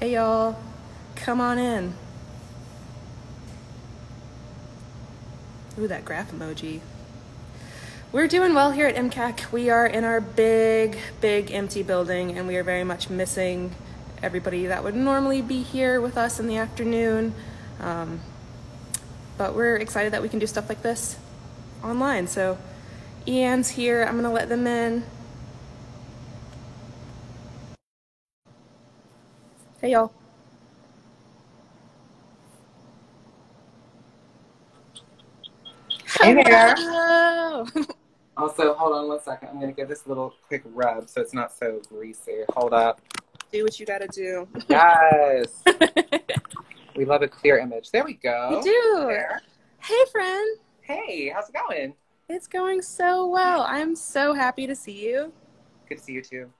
Hey y'all, come on in. Ooh, that graph emoji. We're doing well here at MCAC. We are in our big empty building, and we are very much missing everybody that would normally be here with us in the afternoon. But we're excited that we can do stuff like this online. So Ianne's here. I'm gonna let them in. Hey y'all. Hey there. Hello. Also, hold on 1 second. I'm going to give this a little quick rub so it's not so greasy. Hold up. Do what you gotta do. Yes. We love a clear image. There we We go. do. There. Hey friend. Hey, how's it going? It's going so well. I'm so happy to see you. Good to see you too.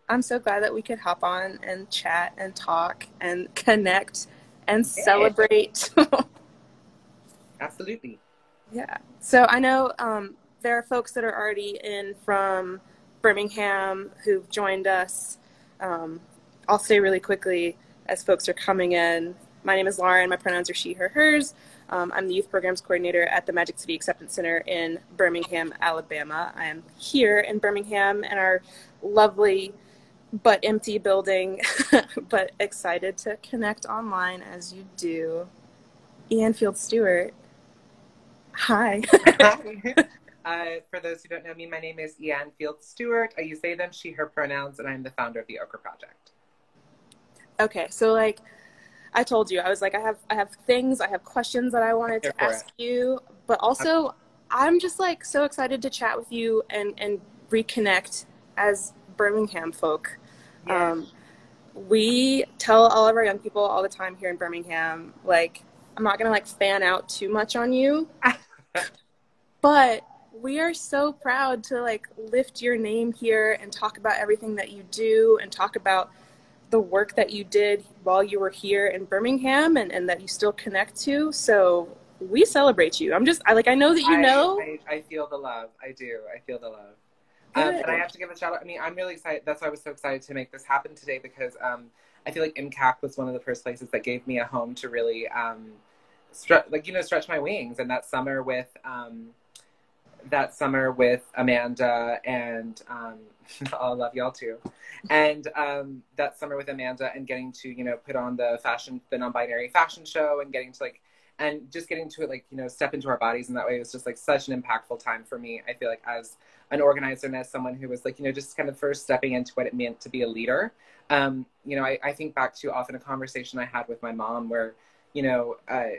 I'm so glad that we could hop on and chat and talk and connect and Yeah, celebrate. absolutely. Yeah. So I know there are folks that are already in from Birmingham who've joined us. I'll say really quickly as folks are coming in. My name is Lauren. My pronouns are she, her, hers. I'm the youth programs coordinator at the Magic City Acceptance Center in Birmingham, Alabama. I am here in Birmingham in our lovely but empty building, but excited to connect online as you do. Ianne Stewart. Hi. Hi. For those who don't know me, my name is Ianne Field Stewart. I use they, them, she, her pronouns, and I'm the founder of the Okra Project. Okay, so like I told you, I was like, I have things, I have questions that I wanted Here to for ask it. you, but also I'm just like so excited to chat with you and reconnect as Birmingham folk. Yeah. We tell all of our young people all the time here in Birmingham, like, I'm not gonna like fan out too much on you, but we are so proud to like lift your name here and talk about everything that you do and talk about the work that you did while you were here in Birmingham and that you still connect to. So we celebrate you. I know that you know. I feel the love. I do. I feel the love. And I Good. have to give a shout out. I mean, I'm really excited. That's why I was so excited to make this happen today because I feel like MCAC was one of the first places that gave me a home to really, stretch my wings. And that summer with Amanda and I love y'all too. And that summer with Amanda and getting to, put on the non-binary fashion show and getting to and just getting to step into our bodies in that way was just like such an impactful time for me. I feel like as an organizer and as someone who was just kind of first stepping into what it meant to be a leader. I think back to often a conversation I had with my mom where,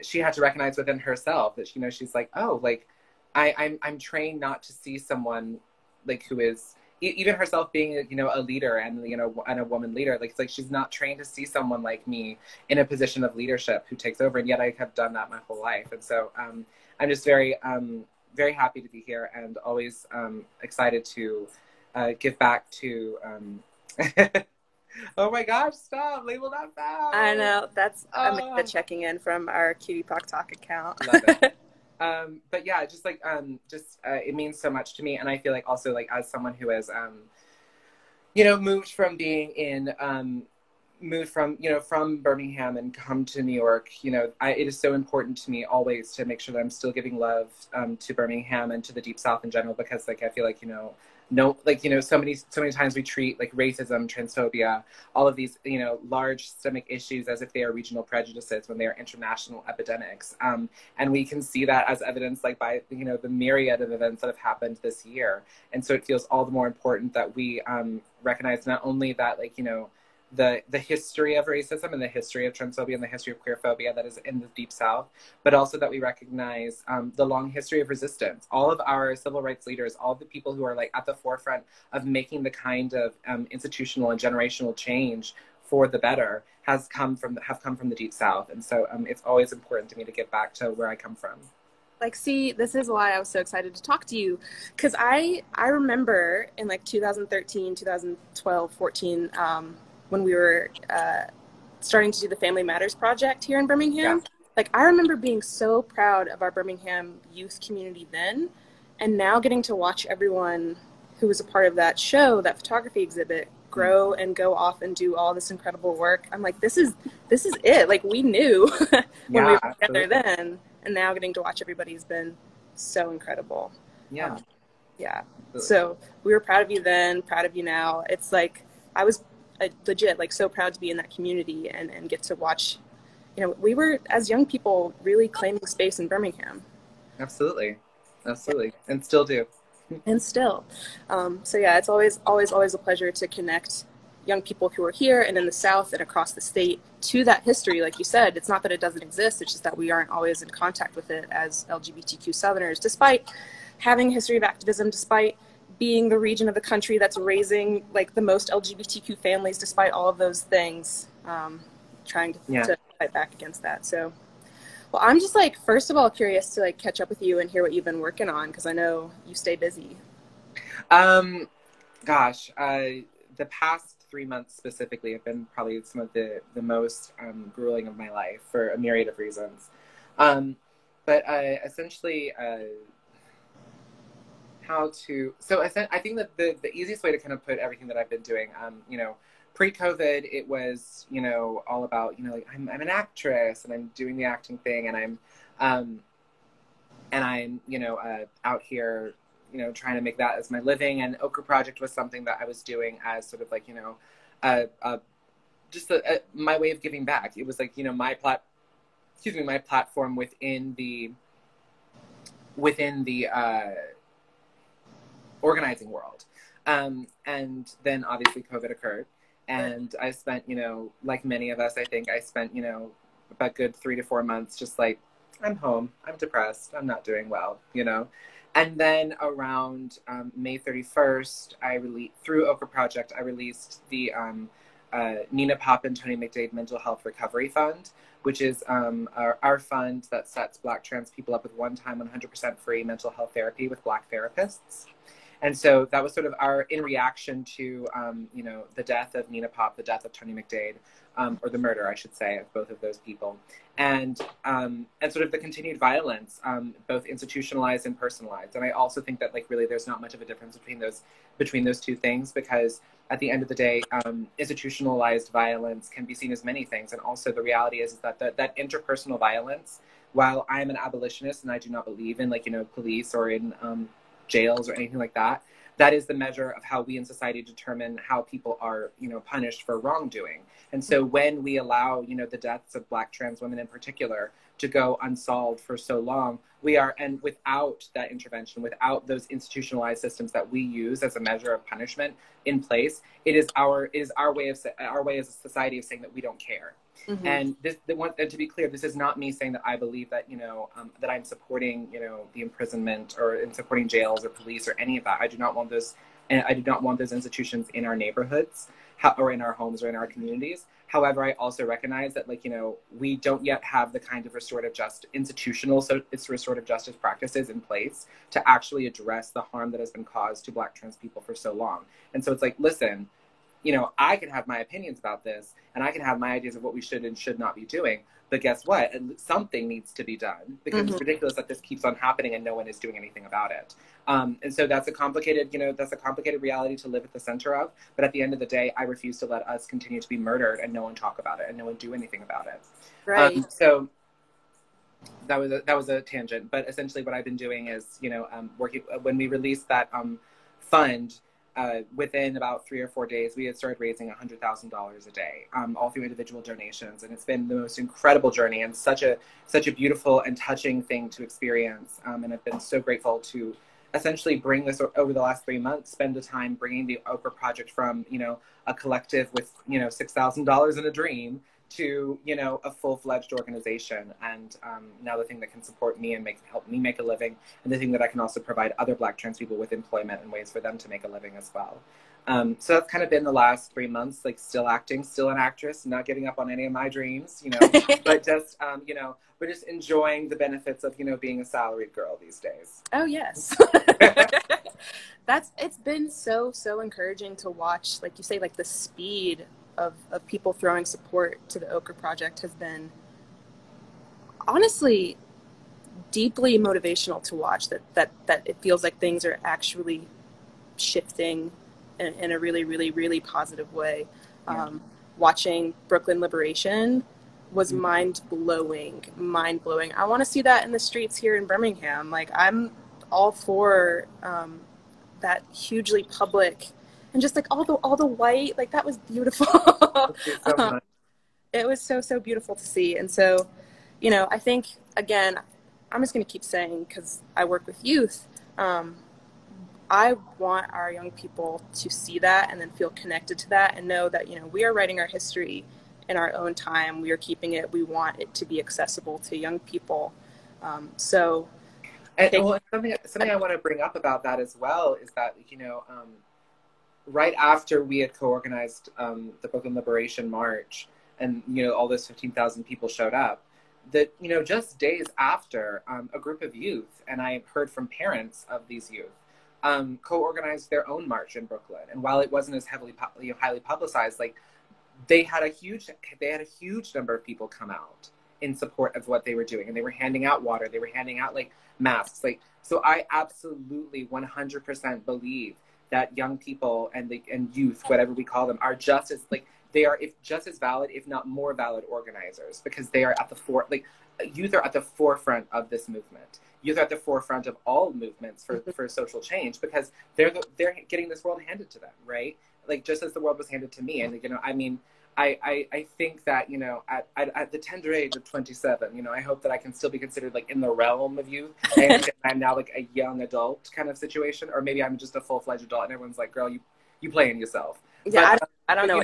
she had to recognize within herself that, she's like, oh, like, I'm trained not to see someone like who is even herself being a leader and and a woman leader, like it's like she's not trained to see someone like me in a position of leadership who takes over, and yet I have done that my whole life. And so I'm just very happy to be here and always excited to give back to oh my gosh, stop, label that I foul. know that's Amanda Oh, checking in from our Cutie Pock Talk account. love it. But yeah, it means so much to me. And I feel like also like as someone who has, moved from being moved from Birmingham and come to New York, it is so important to me always to make sure that I'm still giving love to Birmingham and to the Deep South in general, because like I feel like so many times we treat like racism, transphobia, all of these large systemic issues as if they are regional prejudices when they are international epidemics, and we can see that as evidence like by the myriad of events that have happened this year. And so it feels all the more important that we recognize not only that the history of racism and the history of transphobia and the history of queerphobia that is in the Deep South, but also that we recognize the long history of resistance. All of our civil rights leaders, all of the people who are like at the forefront of making the kind of institutional and generational change for the better have come from the Deep South. And so it's always important to me to get back to where I come from. Like, see, this is why I was so excited to talk to you, because I remember in like 2013, 2012, 14, when we were starting to do the Family Matters project here in Yeah. Birmingham. Like, I remember being so proud of our Birmingham youth community then, and now getting to watch everyone who was a part of that show, that photography exhibit, grow and go off and do all this incredible work. I'm like, this is it. Like, we knew when we were together then, and now getting to watch everybody has been so incredible. Yeah. Yeah. So we were proud of you then, proud of you now. It's like, I was legit like so proud to be in that community and get to watch, you know, we were as young people really claiming space in Birmingham. Absolutely. And still do. And still. So yeah, it's always a pleasure to connect young people who are here and in the South and across the state to that history. Like you said, it's not that it doesn't exist, it's just that we aren't always in contact with it as LGBTQ Southerners, despite having a history of activism, despite being the region of the country that's raising like the most LGBTQ families, despite all of those things, trying to fight back against that. So, well, I'm just like, first of all, curious to like catch up with you and hear what you've been working on, because I know you stay busy. Gosh, the past 3 months specifically have been probably some of the most grueling of my life for a myriad of reasons. But essentially, I think that the easiest way to kind of put everything that I've been doing, you know, pre-COVID, it was, you know, all about, you know, like I'm an actress and I'm doing the acting thing, and I'm, you know, out here, you know, trying to make that as my living. And Ochre Project was something that I was doing as sort of like, you know, my way of giving back. It was like, you know, my platform within the organizing world. And then obviously COVID occurred, and I spent, you know, like many of us, I think I spent, you know, about good 3 to 4 months just like, I'm home, I'm depressed, I'm not doing well, you know. And then around May 31st, through Ochre Project, I released the Nina Pop and Tony McDade Mental Health Recovery Fund, which is our fund that sets Black trans people up with one-time 100% free mental health therapy with Black therapists. And so that was sort of in reaction to, you know, the death of Nina Pop, the death of Tony McDade, or the murder, I should say, of both of those people. And sort of the continued violence, both institutionalized and personalized. And I also think that, like, really there's not much of a difference between those two things, because at the end of the day, institutionalized violence can be seen as many things. And also the reality is that that interpersonal violence, while I'm an abolitionist and I do not believe in, like, you know, police or in jails or anything like that, that is the measure of how we in society determine how people are, you know, punished for wrongdoing. And so when we allow, you know, the deaths of Black trans women in particular to go unsolved for so long, and without that intervention, without those institutionalized systems that we use as a measure of punishment in place, it is our way as a society of saying that we don't care. Mm-hmm. And and to be clear, this is not me saying that I believe that, you know, that I'm supporting, you know, the imprisonment or in supporting jails or police or any of that. I do not want those, and I do not want those institutions in our neighborhoods or in our homes or in our communities. However, I also recognize that, like, you know, we don't yet have the kind of restorative justice practices in place to actually address the harm that has been caused to Black trans people for so long. And so it's like, listen, you know, I can have my opinions about this, and I can have my ideas of what we should and should not be doing. But guess what? Something needs to be done, because mm-hmm. It's ridiculous that this keeps on happening and no one is doing anything about it. And so that's a complicated reality to live at the center of. But at the end of the day, I refuse to let us continue to be murdered and no one talk about it and no one do anything about it. Right. So that was a tangent. But essentially, what I've been doing is, you know, working when we released that fund. Within about 3 or 4 days, we had started raising $100,000 a day, all through individual donations. And it's been the most incredible journey and such a beautiful and touching thing to experience. And I've been so grateful to essentially bring this over the last 3 months, spend the time bringing the Ochre Project from, you know, a collective with, you know, $6,000 in a dream to, you know, a full-fledged organization. And now the thing that can support me and help me make a living, and the thing that I can also provide other Black trans people with employment and ways for them to make a living as well. So that's kind of been the last 3 months, like still acting, still an actress, not giving up on any of my dreams, you know, but just, you know, we're just enjoying the benefits of, you know, being a salaried girl these days. Oh, yes. It's been so encouraging to watch, like you say, like the speed of people throwing support to the Ochre Project has been honestly deeply motivational to watch, that it feels like things are actually shifting in a really, really, really positive way. Watching Brooklyn Liberation was mind-blowing. I want to see that in the streets here in Birmingham. Like, I'm all for that hugely public, and just like all the white, like, that was beautiful. It was so beautiful to see. And so, you know, I think, again, I'm just going to keep saying, because I work with youth, I want our young people to see that and then feel connected to that and know that, you know, we are writing our history in our own time. We are keeping it. We want it to be accessible to young people. Something I want to bring up about that as well is that, you know, right after we had co-organized the Brooklyn Liberation March, and, you know, all those 15,000 people showed up, that, you know, just days after, a group of youth, and I heard from parents of these youth, co-organized their own march in Brooklyn. And while it wasn't as highly publicized, like, they had a huge number of people come out in support of what they were doing, and they were handing out water, they were handing out, like, masks. Like, so I absolutely 100% believe that young people and youth, whatever we call them, are just as, like, they are just as valid, if not more valid, organizers, because they are at the youth are at the forefront of this movement. Youth are at the forefront of all movements for social change, because they're getting this world handed to them, right? Like, just as the world was handed to me. And, you know, I mean, I think that, you know, at the tender age of 27, you know, I hope that I can still be considered, like, in the realm of youth. And I'm now, like, a young adult kind of situation, or maybe I'm just a full-fledged adult and everyone's like, girl, you playing yourself. Yeah, but, I don't know.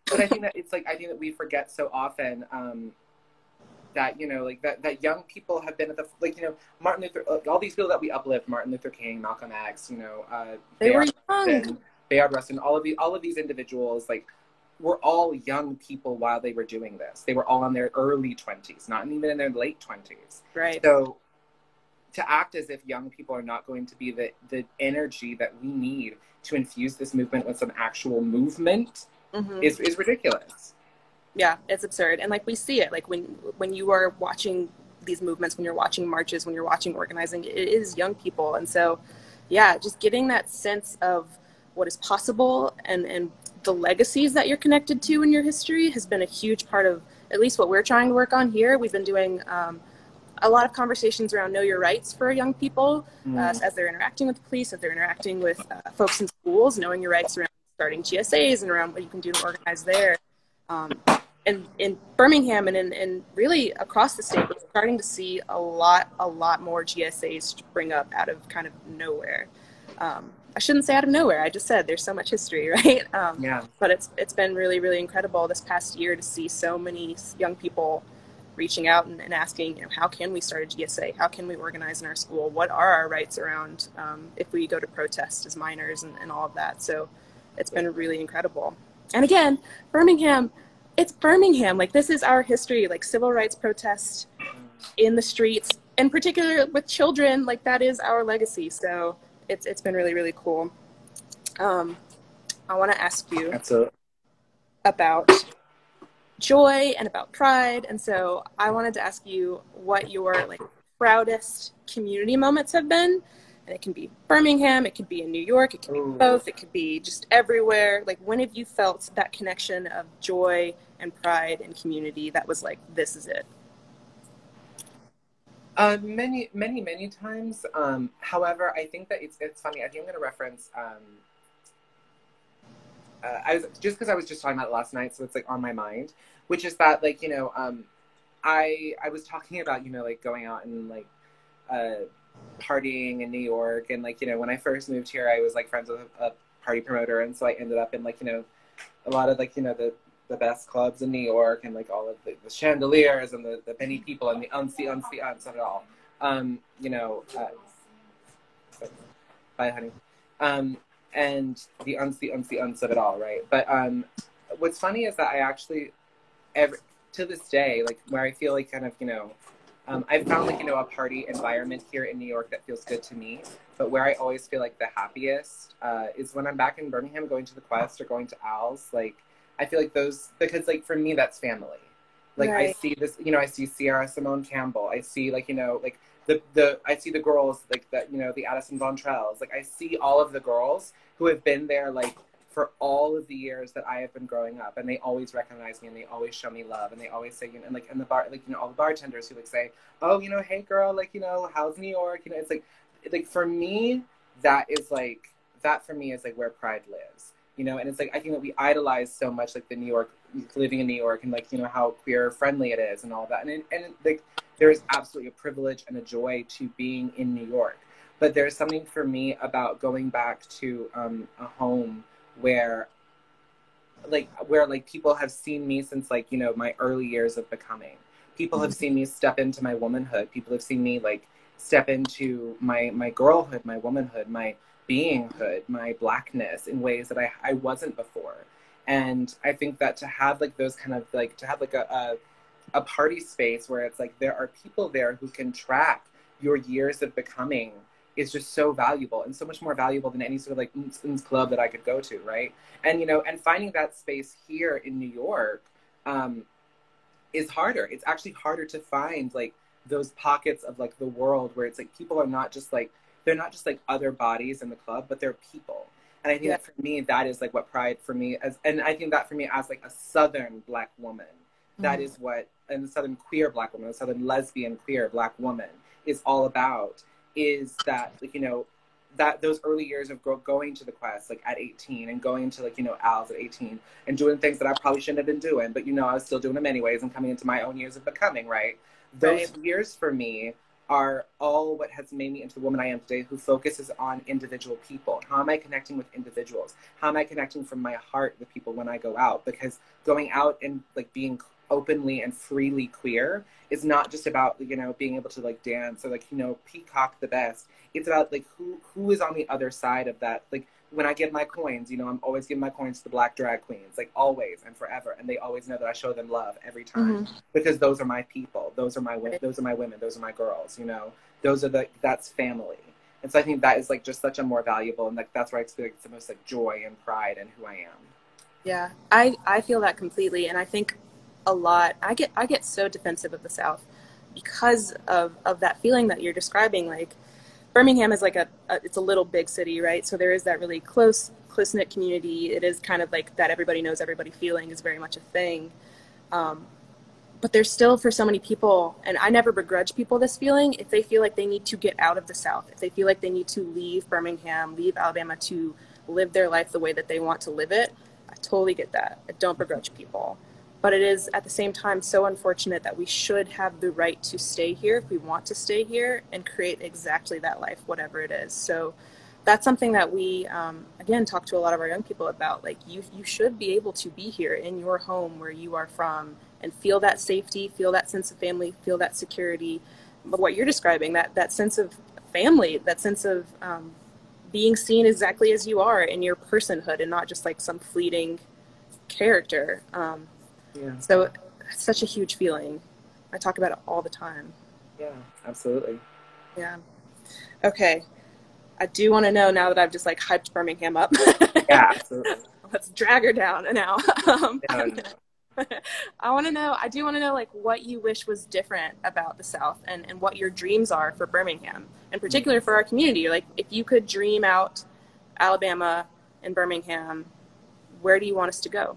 But I think that it's, like, I think that we forget so often that, you know, like, that young people have been at the, like, you know, Martin Luther, all these people that we uplift, Martin Luther King, Malcolm X, you know, they were young. Bayard Rustin, all of these individuals, like, were all young people while they were doing this. They were all in their early 20s, not even in their late 20s. Right. So to act as if young people are not going to be the energy that we need to infuse this movement with some actual movement is ridiculous. Yeah, it's absurd. And, like, we see it, like, when you are watching these movements, when you're watching marches, when you're watching organizing, it is young people. And so, yeah, just getting that sense of what is possible and the legacies that you're connected to in your history has been a huge part of at least what we're trying to work on here. We've been doing a lot of conversations around know your rights for young people as they're interacting with the police, as they're interacting with folks in schools, knowing your rights around starting GSAs and around what you can do to organize there. And in Birmingham and really across the state, we're starting to see a lot more GSAs spring up out of kind of nowhere. I shouldn't say out of nowhere. I just said there's so much history, right? But it's been really, really incredible this past year to see so many young people reaching out and asking, you know, how can we start a GSA? How can we organize in our school? What are our rights around if we go to protest as minors and all of that? So it's been really incredible. And again, Birmingham, it's Birmingham. Like, this is our history, like civil rights protests in the streets, in particular with children, like, that is our legacy. So it's been really, really cool. I want to ask you about joy and about pride. And so I wanted to ask you what your, like, proudest community moments have been. And it can be Birmingham, it could be in New York, it can be both, it could be just everywhere. Like, when have you felt that connection of joy and pride and community that was like, this is it? Many times. However, I think that it's funny. I think I'm going to reference, because I was just talking about it last night, so it's, like, on my mind, which is that, like, you know, I was talking about, you know, like, going out and, like, partying in New York, and, like, you know, when I first moved here, I was, like, friends with a party promoter, and so I ended up in, like, you know, a lot of, like, you know, the best clubs in New York, and, like, all of the chandeliers and the many people and the uns of it all. You know, bye, honey. And the uns of it all, right? But what's funny is that I actually, to this day, like, where I feel like kind of, you know, I've found, like, you know, a party environment here in New York that feels good to me. But where I always feel like the happiest is when I'm back in Birmingham, going to the Quest or going to Al's. Like, I feel like those, because, like, for me, that's family. Like, right. I see this, you know, I see Sierra Simone Campbell. I see, like, you know, like, I see the girls, like, that, you know, the Addison Von Trells. Like, I see all of the girls who have been there, like, for all of the years that I have been growing up, and they always recognize me and they always show me love, and they always say, you know, and like in the bar, like, you know, all the bartenders who like say, oh, you know, hey girl, like, you know, how's New York? You know, it's like for me, that is like, that for me is like where pride lives, you know. And it's like, I think that we idolize so much like the New York, living in New York, and like, you know, how queer friendly it is and all that. And like, there is absolutely a privilege and a joy to being in New York. But there's something for me about going back to a home where like people have seen me since like, you know, my early years of becoming. People have seen me step into my womanhood. People have seen me like step into my girlhood, my womanhood, my beinghood, my blackness in ways that I wasn't before. And I think that to have like those kind of like, to have like a party space where it's like there are people there who can track your years of becoming is just so valuable, and so much more valuable than any sort of like club that I could go to, right? And you know, and finding that space here in New York is harder. It's actually harder to find like those pockets of like the world where it's like people are not just like, they're not just like other bodies in the club, but they're people. And I think that for me, that is like what pride for me as, and I think that for me as like a Southern Black woman, that is what, and the Southern queer Black woman, the Southern lesbian queer Black woman is all about, is that, like, you know, that those early years of going to the Quest, like at 18, and going to like, you know, Al's at 18, and doing things that I probably shouldn't have been doing, but you know, I was still doing them anyways, and coming into my own years of becoming, right? Those years for me are all what has made me into the woman I am today, who focuses on individual people. How am I connecting with individuals? How am I connecting from my heart with people when I go out? Because going out and like being openly and freely queer is not just about, you know, being able to like dance or like, you know, peacock the best. It's about like who is on the other side of that. Like when I give my coins, you know, I'm always giving my coins to the Black drag queens, like always and forever. And they always know that I show them love every time, because those are my people. Those are my women. Those are my girls, you know, that's family. And so I think that is like just such a more valuable, and like, that's where I experience the most like joy and pride in who I am. Yeah, I feel that completely. And I think a lot, I get so defensive of the South because of that feeling that you're describing. Like Birmingham is like it's a little big city, right? So there is that really close-knit community. It is kind of like that everybody knows everybody feeling is very much a thing. But there's still, for so many people, and I never begrudge people this feeling, if they feel like they need to get out of the South, if they feel like they need to leave Birmingham, leave Alabama to live their life the way that they want to live it, I totally get that. I don't begrudge people. But it is, at the same time, so unfortunate that we should have the right to stay here if we want to stay here and create exactly that life, whatever it is. So that's something that we, again, talk to a lot of our young people about. Like, you should be able to be here in your home where you are from and feel that safety, feel that sense of family, feel that security. But what you're describing, that sense of family, that sense of being seen exactly as you are in your personhood and not just like some fleeting character. So it's such a huge feeling. I talk about it all the time. Yeah, absolutely. Yeah. Okay. I do want to know, now that I've just like hyped Birmingham up. Yeah, absolutely. Let's drag her down now. No. I do want to know like what you wish was different about the South, and what your dreams are for Birmingham, in particular for our community. Like, if you could dream out Alabama and Birmingham, where do you want us to go?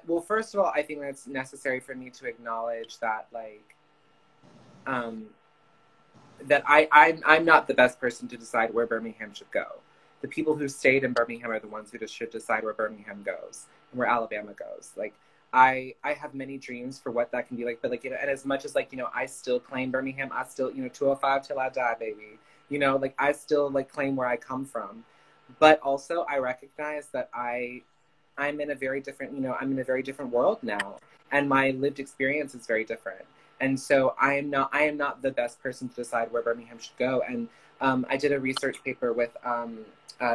Well, first of all, I think that's necessary for me to acknowledge that, like, that I'm not the best person to decide where Birmingham should go. The people who stayed in Birmingham are the ones who just should decide where Birmingham goes and where Alabama goes. Like, I have many dreams for what that can be like, but like, you know, and as much as like, you know, I still claim Birmingham, I still, you know, 205 till I die, baby. You know, like, I still like claim where I come from. But also I recognize that I'm in a very different, you know, I'm in a very different world now, and my lived experience is very different. And so I am not the best person to decide where Birmingham should go. And I did a research paper with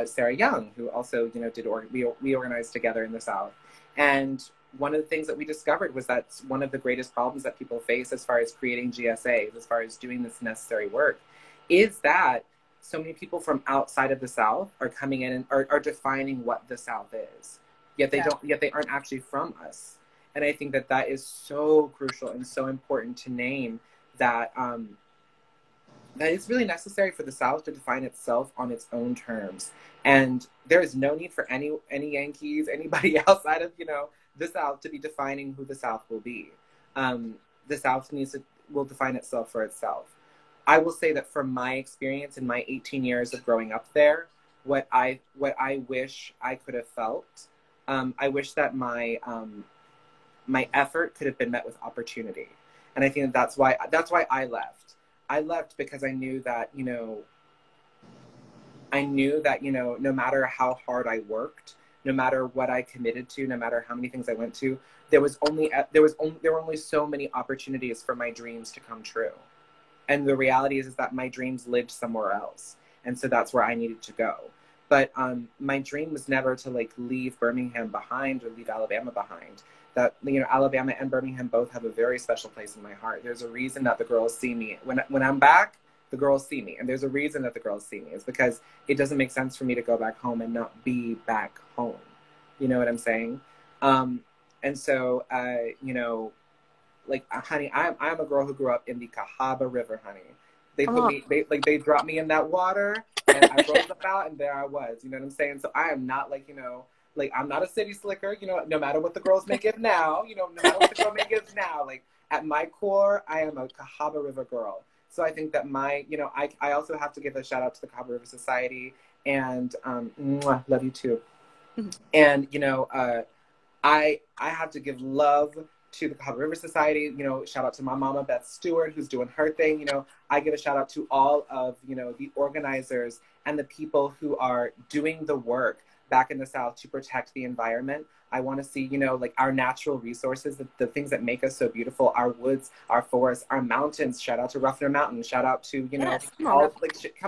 Sarah Young, who also, you know, we organized together in the South. And one of the things that we discovered was that one of the greatest problems that people face as far as creating GSAs, as far as doing this necessary work, is that so many people from outside of the South are coming in and are defining what the South is. Yet they aren't actually from us. And I think that is so crucial and so important to name, that that it's really necessary for the South to define itself on its own terms. And there is no need for any Yankees, anybody outside of, the South to be defining who the South will be. The South will define itself for itself. I will say that from my experience in my 18 years of growing up there, what I wish I could have felt, I wish that my effort could have been met with opportunity. And I think that's why I left. I left because I knew that, no matter how hard I worked, no matter what I committed to, no matter how many things I went to, there were only so many opportunities for my dreams to come true. And the reality is that my dreams lived somewhere else. And so that's where I needed to go. But my dream was never to like leave Birmingham behind or leave Alabama behind. That, Alabama and Birmingham both have a very special place in my heart. There's a reason that the girls see me. When I'm back, the girls see me. And there's a reason that the girls see me. It's because it doesn't make sense for me to go back home and not be back home. You know what I'm saying? And so, like, honey, I'm a girl who grew up in the Cahaba River, honey. They dropped me in that water, and I rose up out, and there I was. You know what I'm saying? So I am not like, I'm not a city slicker. No matter what the girls may give now, no matter what the girl may give now, like at my core, I am a Cahaba River girl. So I think that I also have to give a shout out to the Cahaba River Society, and mwah, love you too. Mm-hmm. And I have to give love to the Cahaba River Society. Shout out to my mama, Beth Stewart, who's doing her thing. I give a shout out to all of, the organizers and the people who are doing the work back in the South to protect the environment. I want to see, like our natural resources, the things that make us so beautiful, our woods, our forests, our mountains. Shout out to Ruffner Mountain. Shout out to, yes, come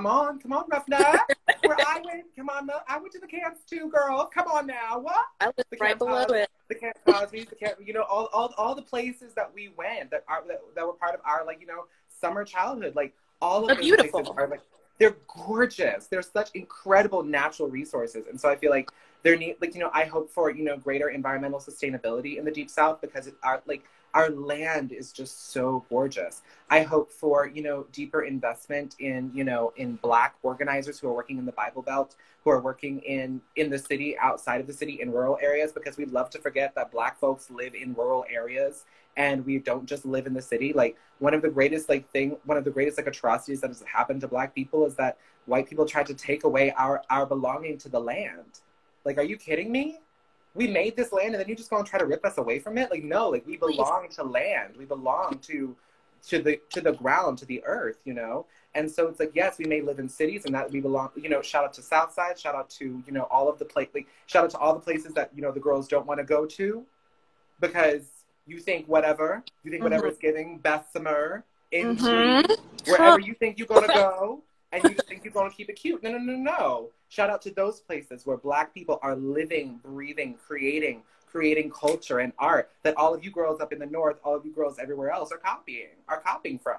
on, Ruffner. Where I went, come on, I went to the camps too, girl. Come on now. What? I was right below it. The Camp Cosby's, the camp, all the places that we went that were part of our, summer childhood. Like, all of those places are, they're gorgeous. They're such incredible natural resources. And so I feel like I hope for, greater environmental sustainability in the Deep South, because our land is just so gorgeous. I hope for, deeper investment in Black organizers who are working in the Bible Belt, who are working in the city, outside of the city, in rural areas, because we love to forget that Black folks live in rural areas. And we don't just live in the city. Like, one of the greatest atrocities that has happened to Black people is that white people tried to take away our belonging to the land. Like, are you kidding me? We made this land, and then you just gonna try to rip us away from it? Like, no, like, we belong to land. We belong to the ground, to the earth, And so it's like, yes, we may live in cities, and that we belong, shout out to Southside, shout out to, all of the shout out to all the places that, the girls don't want to go to, because you think whatever is giving Bessemer into wherever you think you're going to go, and you just think you're going to keep it cute. No. Shout out to those places where Black people are living, breathing, creating culture and art that all of you girls up in the North, all of you girls everywhere else are copying from.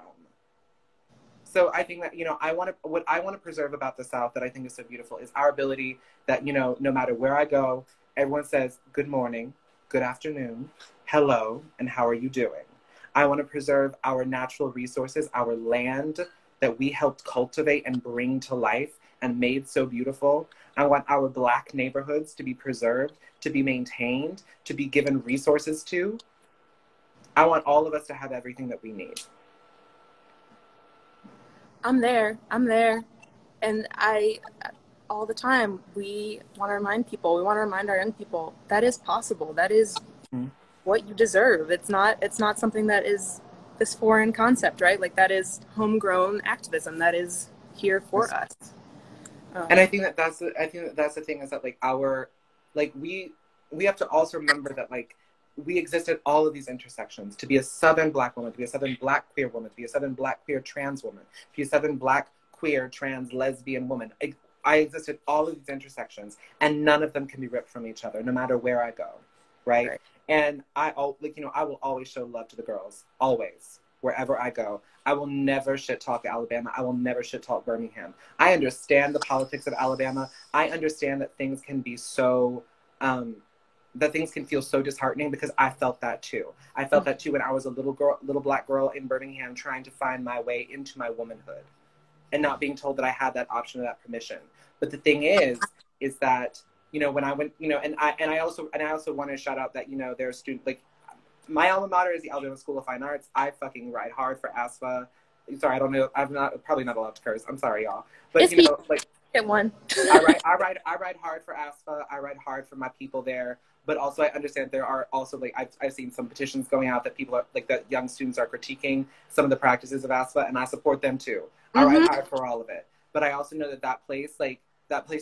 So I think that, what I want to preserve about the South that I think is so beautiful is our ability that, no matter where I go, everyone says, good morning, good afternoon, hello, and how are you doing? I want to preserve our natural resources, our land that we helped cultivate and bring to life and made so beautiful. I want our Black neighborhoods to be preserved, to be maintained, to be given resources to. I want all of us to have everything that we need. I'm there. And all the time, we want to remind people, we want to remind our young people, that is possible. That is what you deserve. It's not something that is this foreign concept, right? Like, that is homegrown activism that is here for us. And I think that's the thing, is that we have to also remember that we exist at all of these intersections. To be a Southern Black woman, to be a Southern Black queer woman, to be a Southern Black queer trans woman, to be a Southern Black queer trans lesbian woman. I exist at all of these intersections, and none of them can be ripped from each other, no matter where I go, right? And I will always show love to the girls, always, wherever I go. I will never shit talk Alabama. I will never shit talk Birmingham. I understand the politics of Alabama. I understand that things can be so, that things can feel so disheartening, because I felt that too. I felt that too when I was a little Black girl in Birmingham trying to find my way into my womanhood. and not being told that I had that option or that permission. But the thing is that, you know, when I went, you know, and I also want to shout out that, you know, there are students, like, my alma mater is the Alabama School of Fine Arts. I fucking ride hard for ASFA. Sorry, I don't know. I'm probably not allowed to curse. I'm sorry, y'all. But you know, like, get one. I ride hard for ASFA. I ride hard for my people there. But also, I understand there are also, like, I've seen some petitions going out that people are, like, that young students are critiquing some of the practices of ASFA, and I support them too. I ride hard for all of it. But I also know that place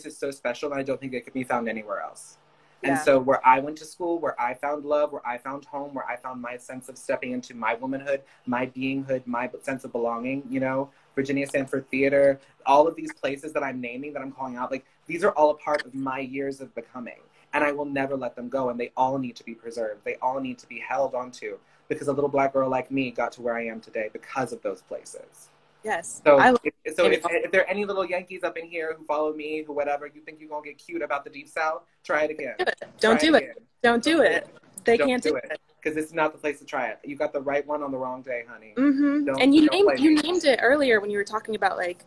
is so special, and I don't think it could be found anywhere else. And so where I went to school, where I found love, where I found home, where I found my sense of stepping into my womanhood, my beinghood, my sense of belonging, you know, Virginia Sanford Theater, all of these places that I'm naming, that I'm calling out, like, these are all a part of my years of becoming. And I will never let them go. And they all need to be preserved. They all need to be held onto, because a little Black girl like me got to where I am today because of those places. Yes. So if there are any little Yankees up in here who follow me, who whatever, you think you're going to get cute about the Deep South, try it again. Don't do it. Don't do it. They can't do it. Because this is not the place to try it. You got the right one on the wrong day, honey. And you named it earlier when you were talking about like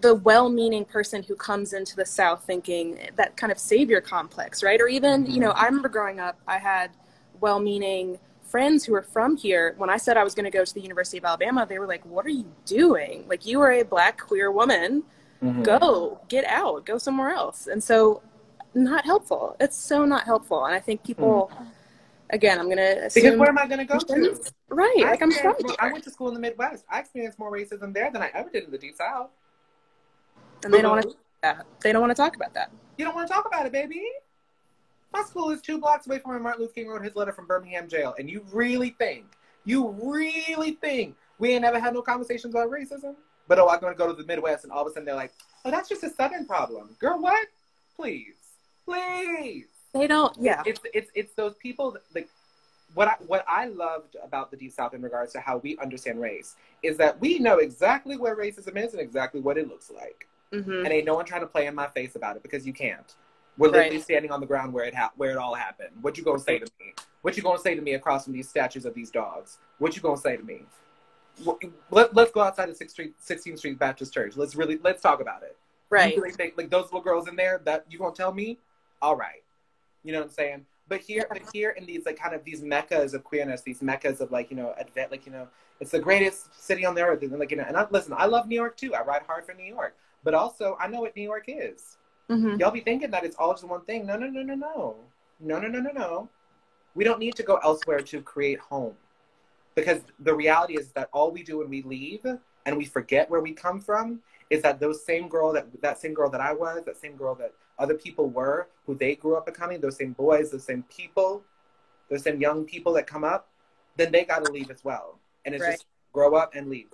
the well-meaning person who comes into the South thinking that kind of savior complex, right? Or even, you know, I remember growing up, I had well-meaning friends who were from here. When I said I was going to go to the University of Alabama, they were like, what are you doing? Like, you are a Black queer woman. Go, get out, go somewhere else. And so, not helpful. It's so not helpful. And I think people, again, I'm going to assume. Because where am I going to go to? Right, like, I'm from here. I went to school in the Midwest. I experienced more racism there than I ever did in the Deep South. And they don't want to talk about that. They don't want to talk about that. You don't want to talk about it, baby. My school is 2 blocks away from where Martin Luther King wrote his letter from Birmingham jail. And you really think we ain't never had no conversations about racism? But, I'm going to go to the Midwest, and all of a sudden they're like, oh, that's just a Southern problem. Girl, what? Please. They don't, It's those people, that, like, what I loved about the Deep South in regards to how we understand race is that we know exactly where racism is and exactly what it looks like. And ain't no one trying to play in my face about it, because you can't. We're literally standing on the ground where it all happened. What you gonna say to me? What you gonna say to me across from these statues of these dogs? What you gonna say to me? Let's go outside of 16th Street Baptist Church. Let's talk about it. Right. You really think, like, those little girls in there, that you gonna tell me? All right. You know what I'm saying? But here in these, like, kind of these meccas of queerness, these meccas of, like, you know, like, you know, it's the greatest city on the earth. And, like, you know, and I love New York too. I ride hard for New York. But also, I know what New York is. Y'all be thinking that it's all just one thing. No. We don't need to go elsewhere to create home. Because the reality is that all we do when we leave and we forget where we come from is that that same girl that I was, that same girl that other people were, who they grew up becoming, those same boys, those same people, those same young people that come up, then they got to leave as well. And it's just grow up and leave.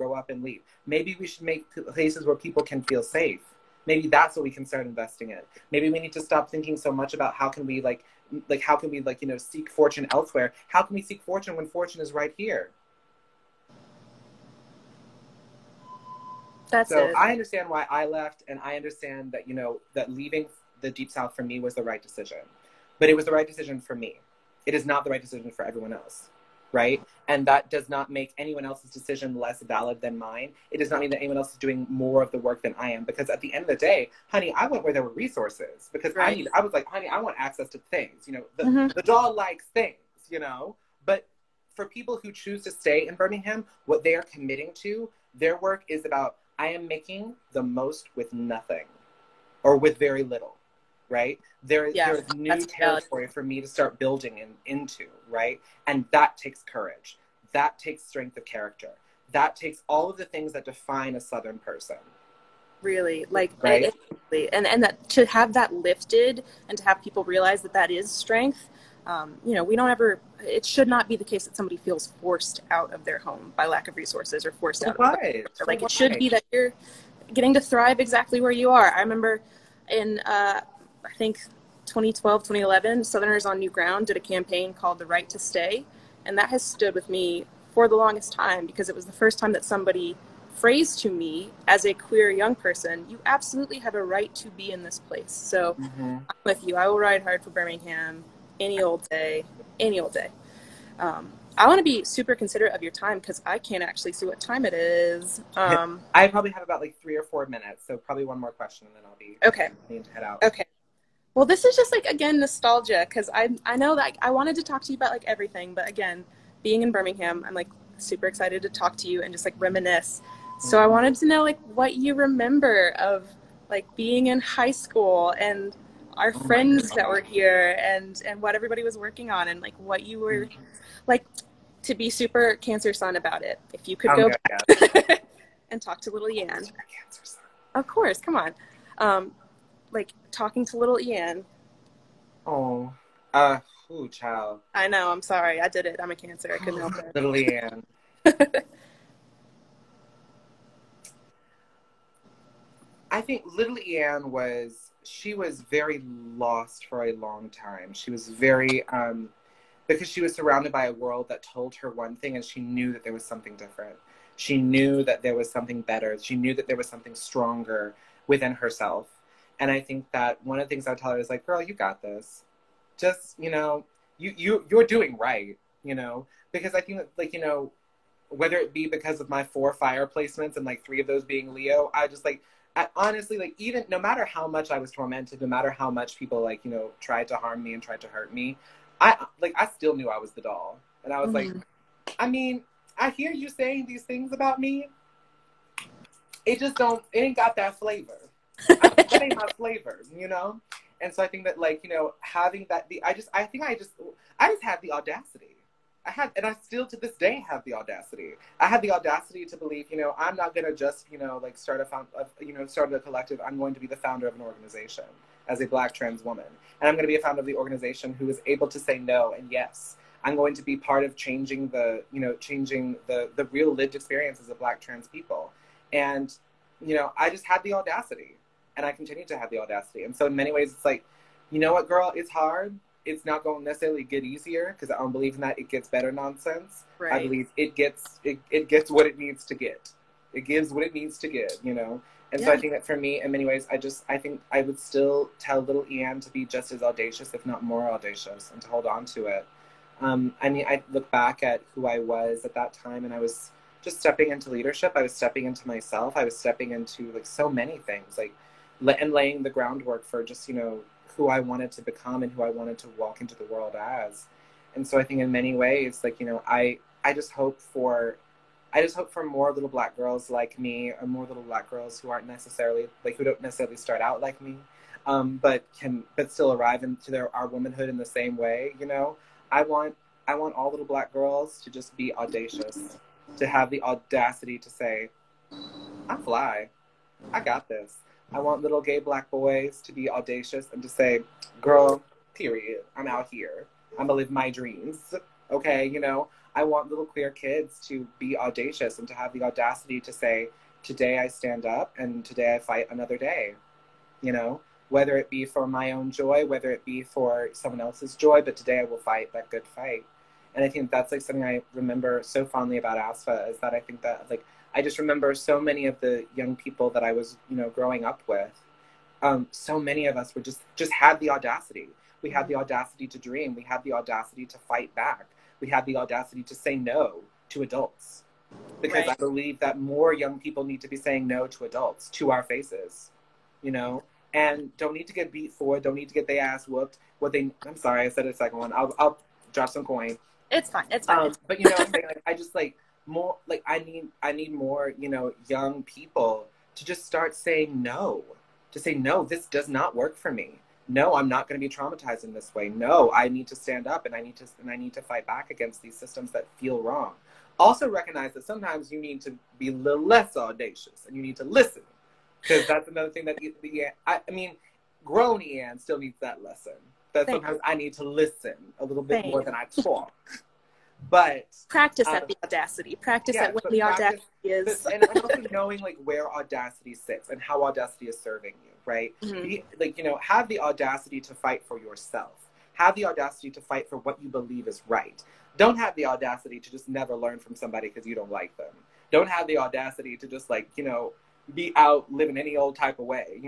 Maybe we should make places where people can feel safe. Maybe that's what we can start investing in. Maybe we need to stop thinking so much about how can we, you know, seek fortune elsewhere. How can we seek fortune when fortune is right here? That's so it. I understand why I left, and I understand that, you know, that leaving the Deep South for me was the right decision. But it was the right decision for me. It is not the right decision for everyone else. Right? And that does not make anyone else's decision less valid than mine. It does not mean that anyone else is doing more of the work than I am. Because at the end of the day, honey, I went where there were resources. Because I was like, honey, I want access to things. You know, the doll likes things, you know. But for people who choose to stay in Birmingham, what they are committing to, their work is about, I am making the most with nothing. Or with very little. Right? There's new territory for me to start building into, right? And that takes courage. That takes strength of character. That takes all of the things that define a Southern person. Really, like, right? And that to have that lifted and to have people realize that is strength. You know, it should not be the case that somebody feels forced out of their home by lack of resources or forced out of their home. Like, it should be that you're getting to thrive exactly where you are. I remember in, I think 2012, 2011, Southerners on New Ground did a campaign called The Right to Stay. And that has stood with me for the longest time, because it was the first time that somebody phrased to me as a queer young person, you absolutely have a right to be in this place. So I'm with you. I will ride hard for Birmingham any old day, any old day. I want to be super considerate of your time because I can't actually see what time it is. I probably have about like 3 or 4 minutes, so probably one more question and then I'll be Okay. needing to head out. Okay. Well, this is just like, again, nostalgia because I know that I wanted to talk to you about like everything, but again, being in Birmingham, I'm like super excited to talk to you and just like reminisce. So I wanted to know like what you remember of like being in high school and our friends that were here and what everybody was working on and like what you were like, to be super Cancer Sun about it. If you could go back and talk to little Ianne. Of course, come on. Like talking to little Ianne. Oh, ooh, child. I know, I'm sorry. I did it. I'm a Cancer. I couldn't help it. Little Ianne. I think little Ianne she was very lost for a long time. She was very, because she was surrounded by a world that told her one thing and she knew that there was something different. She knew that there was something better. She knew that there was something stronger within herself. And I think that one of the things I would tell her is like, girl, you got this. Just, you're doing right, because I think that, like, whether it be because of my 4 fire placements and like 3 of those being Leo, I just like, honestly, like, even no matter how much I was tormented, no matter how much people like, tried to harm me and tried to hurt me, I still knew I was the doll. And I was like, I mean, I hear you saying these things about me. It ain't got that flavor. That ain't my flavor, And so I think that, like, having that, I just had the audacity. And I still to this day have the audacity. I had the audacity to believe, I'm not going to just, like start a collective. I'm going to be the founder of an organization as a Black trans woman. And I'm going to be a founder of the organization who is able to say no and yes. I'm going to be part of changing the real lived experiences of Black trans people. And, I just had the audacity. And I continue to have the audacity. And so in many ways, it's like, you know what, girl, it's hard. It's not going to necessarily get easier because I don't believe in that it gets better nonsense. Right. I believe it gets what it needs to get. It gives what it needs to get, And so I think that for me, in many ways, I think I would still tell little Ianne to be just as audacious, if not more audacious, and to hold on to it. I mean, I look back at who I was at that time, and I was just stepping into leadership. I was stepping into myself. I was stepping into like so many things, like, and laying the groundwork for just, who I wanted to become and who I wanted to walk into the world as. And so I think in many ways, like, I just hope for more little Black girls like me, or more little Black girls who aren't necessarily, like, who don't necessarily start out like me, but still arrive into our womanhood in the same way, I want all little Black girls to just be audacious, to have the audacity to say, I'm fly, I got this. I want little gay Black boys to be audacious and to say, girl, period, I'm out here. I'm gonna live my dreams, okay? I want little queer kids to be audacious and to have the audacity to say, today I stand up and today I fight another day, Whether it be for my own joy, whether it be for someone else's joy, but today I will fight that good fight. And I think that's like something I remember so fondly about ASFA, is that I think that, like, I just remember so many of the young people that I was, growing up with. So many of us were just had the audacity. We had the audacity to dream. We had the audacity to fight back. We had the audacity to say no to adults. Because I believe that more young people need to be saying no to adults, to our faces, and don't need to get beat for it. Don't need to get their ass whooped. I'm sorry, I said a second one. I'll drop some coin. It's fine. It's fine. But I'm saying, like, I just like, more, like, I need more, young people to just start saying no, to say, no, this does not work for me. No, I'm not going to be traumatized in this way. No, I need to stand up and I need to fight back against these systems that feel wrong. Also recognize that sometimes you need to be a little less audacious and you need to listen, because that's another thing that grown Ianne still needs that lesson. That sometimes I need to listen a little bit more than I talk. But practice at the audacity. Practice at when the audacity is. And also knowing, like, where audacity sits and how audacity is serving you, right? Mm-hmm. Have the audacity to fight for yourself. Have the audacity to fight for what you believe is right. Don't have the audacity to just never learn from somebody because you don't like them. Don't have the audacity to just, like, be out living any old type of way.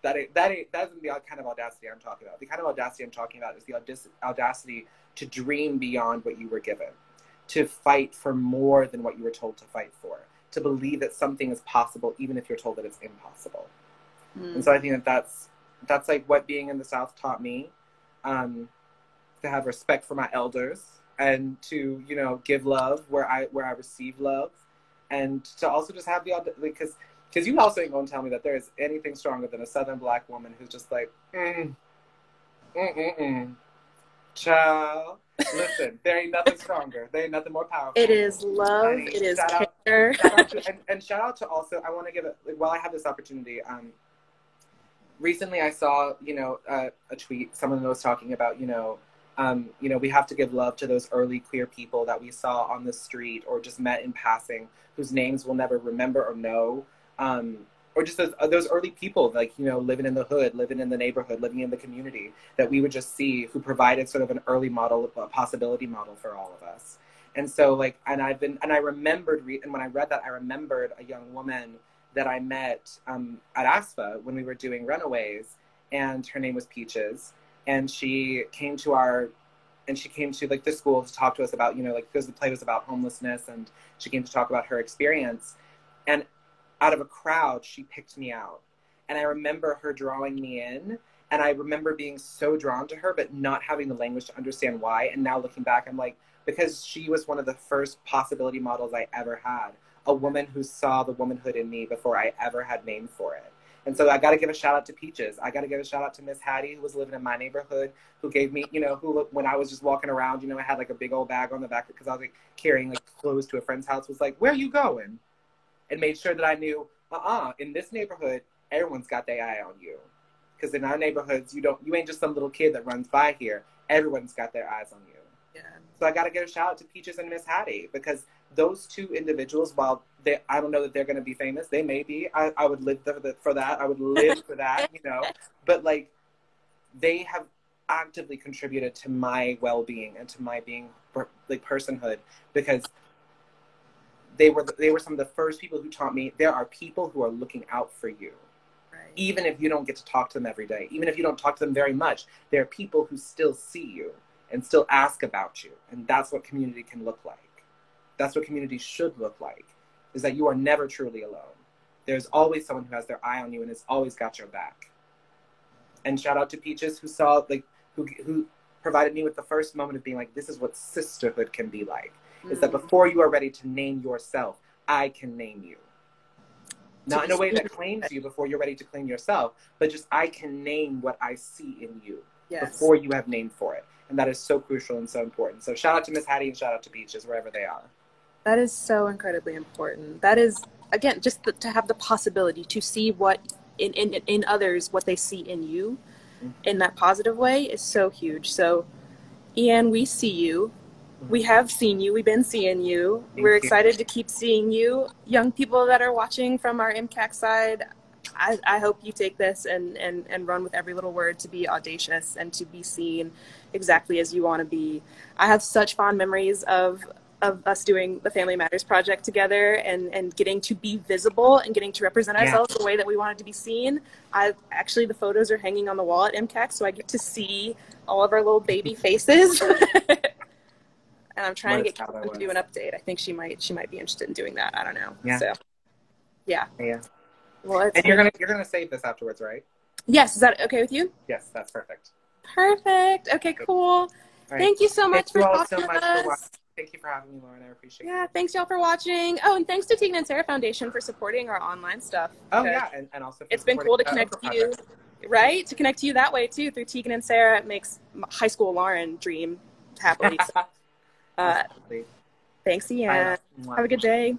That's the kind of audacity I'm talking about. The kind of audacity I'm talking about is the audacity to dream beyond what you were given, to fight for more than what you were told to fight for, to believe that something is possible even if you're told that it's impossible. And so I think that that's like what being in the South taught me, to have respect for my elders and to, you know, give love where I receive love, and to also just have the, because you also ain't gonna tell me that there is anything stronger than a Southern Black woman who's just like, child, listen, there ain't nothing stronger. There ain't nothing more powerful. It is love. Honey, it is care. Shout out to, and shout out to also, I want to give it, like, while I have this opportunity, recently I saw, you know, a tweet, someone was talking about, you know, we have to give love to those early queer people that we saw on the street or just met in passing, whose names we'll never remember or know. Or just those early people, like, you know, living in the hood, living in the neighborhood, living in the community, that we would just see, who provided sort of an early model, a possibility model for all of us. And so, like, and I remembered, and when I read that, I remembered a young woman that I met at ASFA when we were doing Runaways, and her name was Peaches. And she came to like the school to talk to us about, you know, like, because the play was about homelessness, and she came to talk about her experience. And out of a crowd, she picked me out. And I remember her drawing me in, and I remember being so drawn to her, but not having the language to understand why. And now looking back, I'm like, because she was one of the first possibility models I ever had, a woman who saw the womanhood in me before I ever had name for it. And so I got to give a shout out to Peaches. I got to give a shout out to Miss Hattie, who was living in my neighborhood, who gave me, you know, who, when I was just walking around, you know, I had like a big old bag on the back because I was like carrying like clothes to a friend's house, was like, where are you going? And made sure that I knew, in this neighborhood, everyone's got their eye on you. Because in our neighborhoods, you ain't just some little kid that runs by here. Everyone's got their eyes on you. Yeah. So I got to give a shout out to Peaches and Miss Hattie, because those two individuals, while I don't know that they're going to be famous, they may be. I would live for that. I would live for that, you know. But like, they have actively contributed to my well-being and to my being, like, personhood, because they were some of the first people who taught me there are people who are looking out for you. Right. Even if you don't get to talk to them every day, even if you don't talk to them very much, there are people who still see you and still ask about you. And that's what community can look like. That's what community should look like, is that you are never truly alone. There's always someone who has their eye on you and has always got your back. And shout out to Peaches, who saw, like, who provided me with the first moment of being like, this is what sisterhood can be like. Is that before you are ready to name yourself, I can name you. Not in a way that claims you before you're ready to claim yourself, but just I can name what I see in you before you have named for it. And that is so crucial and so important. So shout out to Miss Hattie and shout out to Peaches, wherever they are. That is so incredibly important. That is, again, just to have the possibility to see what in others, what they see in you in that positive way is so huge. So, Ianne, we see you. We have seen you. We've been seeing you. We're excited to keep seeing you. Young people that are watching from our MCAC side, I hope you take this and run with every little word to be audacious and to be seen exactly as you want to be. I have such fond memories of us doing the Family Matters project together and getting to be visible and getting to represent ourselves the way that we wanted to be seen. Actually, the photos are hanging on the wall at MCAC, so I get to see all of our little baby faces. And I'm trying to get Karen to do an update. I think she might be interested in doing that. I don't know. Yeah. So, yeah. Well, and you're gonna save this afterwards, right? Yes. Is that okay with you? Yes, that's perfect. Perfect. Okay, cool. Right. Thank you so much for talking to us. Thank you for having me, Lauren. I appreciate it. Yeah, thanks y'all for watching. Oh, and thanks to Tegan and Sarah Foundation for supporting our online stuff. Oh, yeah, and also it's been cool to connect you, right? To connect you that way, too, through Tegan and Sarah. It makes high school Lauren dream happily. So. Thanks, Ianne. Have a good day.